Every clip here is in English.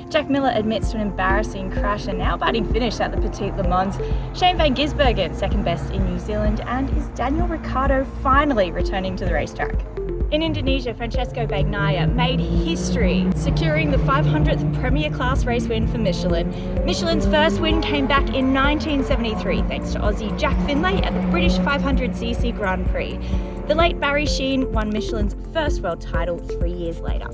Jack Miller admits to an embarrassing crash and now batting finish at the Petit Le Mans. Shane van Gisbergen, second best in New Zealand, and is Daniel Ricciardo finally returning to the racetrack? In Indonesia, Francesco Bagnaia made history, securing the 500th Premier Class race win for Michelin. Michelin's first win came back in 1973 thanks to Aussie Jack Finlay at the British 500cc Grand Prix. The late Barry Sheene won Michelin's first world title 3 years later.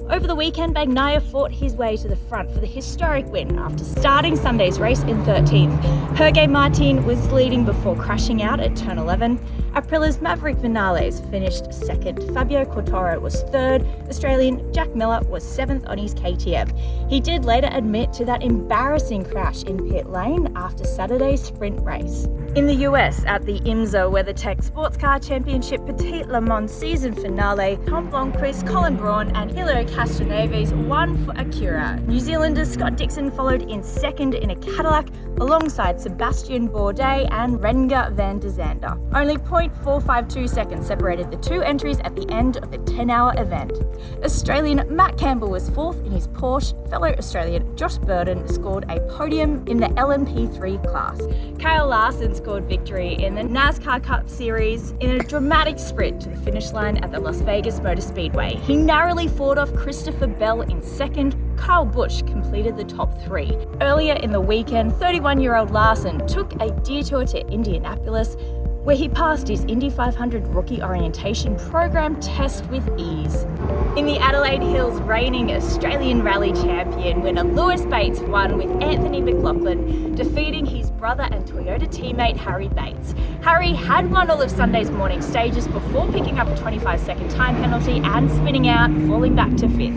Over the weekend, Bagnaia fought his way to the front for the historic win after starting Sunday's race in 13th. Jorge Martin was leading before crashing out at turn 11. Aprilia's Maverick Vinales finished second. Fabio Quartaro was third. Australian Jack Miller was seventh on his KTM. He did later admit to that embarrassing crash in pit lane after Saturday's sprint race. In the US, at the IMSA WeatherTech Sports Car Championship Petit Le Mans season finale, Tom Blomqvist, Colin Braun and Helio Castroneves won for Acura. New Zealander Scott Dixon followed in second in a Cadillac alongside Sebastian Bourdais and Renger van der Zande. Only 0.452 seconds separated the two entries at the end of the 10-hour event. Australian Matt Campbell was fourth in his Porsche. Fellow Australian Josh Burden scored a podium in the LMP3 class. Kyle Larson scored victory in the NASCAR Cup Series in a dramatic sprint to the finish line at the Las Vegas Motor Speedway. He narrowly fought off Christopher Bell in second. Kyle Busch completed the top three. Earlier in the weekend, 31-year-old Larson took a detour to Indianapolis, where he passed his Indy 500 rookie orientation program test with ease. In the Adelaide Hills, reigning Australian Rally champion winner Lewis Bates won with Anthony McLaughlin, defeating his brother and Toyota teammate Harry Bates. Harry had won all of Sunday's morning stages before picking up a 25-second time penalty and spinning out, falling back to fifth.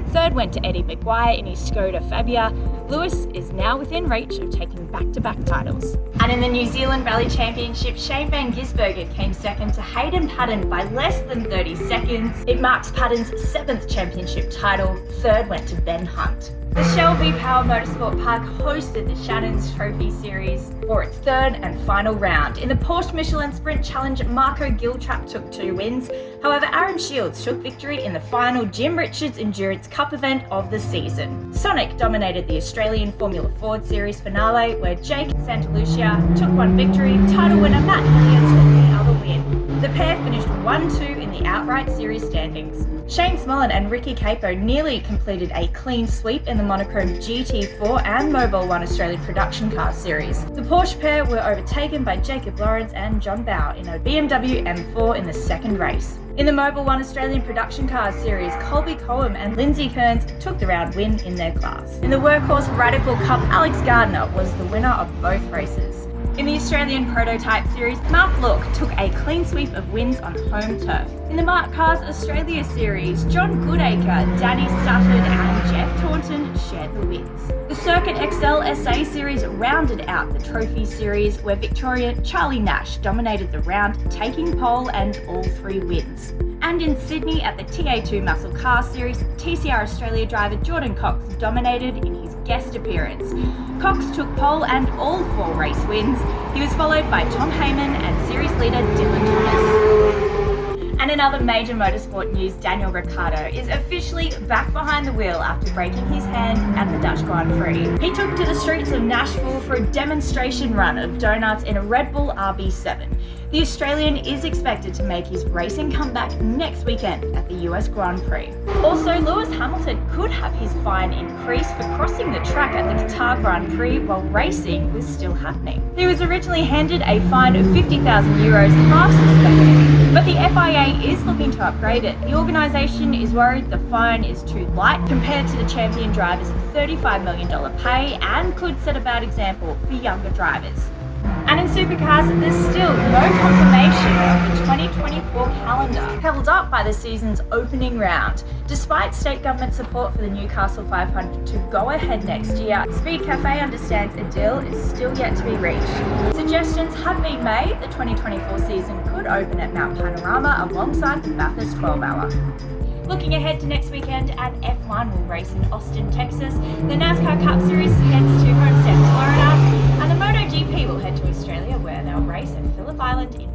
Third went to Eddie McGuire in his Skoda Fabia. Lewis is now within reach of taking back-to-back titles. And in the New Zealand Rally Championship, Shane van Gisbergen came second to Hayden Paddon by less than 30 seconds. It marks Paddon's 7th championship title. Third went to Ben Hunt. The Shell V-Power Motorsport Park hosted the Shannon's Trophy Series for its third and final round. In the Porsche Michelin Sprint Challenge, Marco Giltrap took 2 wins. However, Aaron Shields took victory in the final Jim Richards Endurance Cup event of the season. Sonic dominated the Australian Formula Ford Series finale, where Jake Santalucia took 1 victory. Title winner Matt Hillier took the other win. The pair finished 1-2 in the outright series standings. Shane Smolin and Ricky Capo nearly completed a clean sweep in the monochrome GT4 and Mobile One Australian production car series. The Porsche pair were overtaken by Jacob Lawrence and John Bowe in a BMW M4 in the second race. In the Mobile One Australian production car series, Colby Cohen and Lindsay Kearns took the round win in their class. In the Workhorse Radical Cup, Alex Gardner was the winner of both races. In the Australian Prototype Series, Mark Lork took a clean sweep of wins on home turf. In the Mark Cars Australia Series, John Goodacre, Danny Stufford and Jeff Taunton shared the wins. The Circuit XL SA Series rounded out the Trophy Series, where Victorian Charlie Nash dominated the round, taking pole and all 3 wins. And in Sydney at the TA2 Muscle Car Series, TCR Australia driver Jordan Cox dominated in his guest appearance. Cox took pole and all 4 race wins. He was followed by Tom Heyman and series leader Dylan Thomas. And in other major motorsport news, Daniel Ricciardo is officially back behind the wheel after breaking his hand at the Dutch Grand Prix. He took to the streets of Nashville for a demonstration run of donuts in a Red Bull RB7. The Australian is expected to make his racing comeback next weekend at the US Grand Prix. Also, Lewis Hamilton could have his fine increased for crossing the track at the Qatar Grand Prix while racing was still happening. He was originally handed a fine of €50,000, half suspended, but the FIA is looking to upgrade it. The organisation is worried the fine is too light compared to the champion driver's $35 million pay and could set a bad example for younger drivers. And in supercars, there's still no confirmation of the 2024 calendar, held up by the season's opening round. Despite state government support for the Newcastle 500 to go ahead next year, Speed Cafe understands a deal is still yet to be reached. Suggestions have been made the 2024 season could open at Mount Panorama alongside the Bathurst 12-hour. Looking ahead to next weekend, and F1 will race in Austin, Texas. The NASCAR Cup Series heads to Homestead, Florida, and the MotoGP will head to Australia, where they'll race at Phillip Island in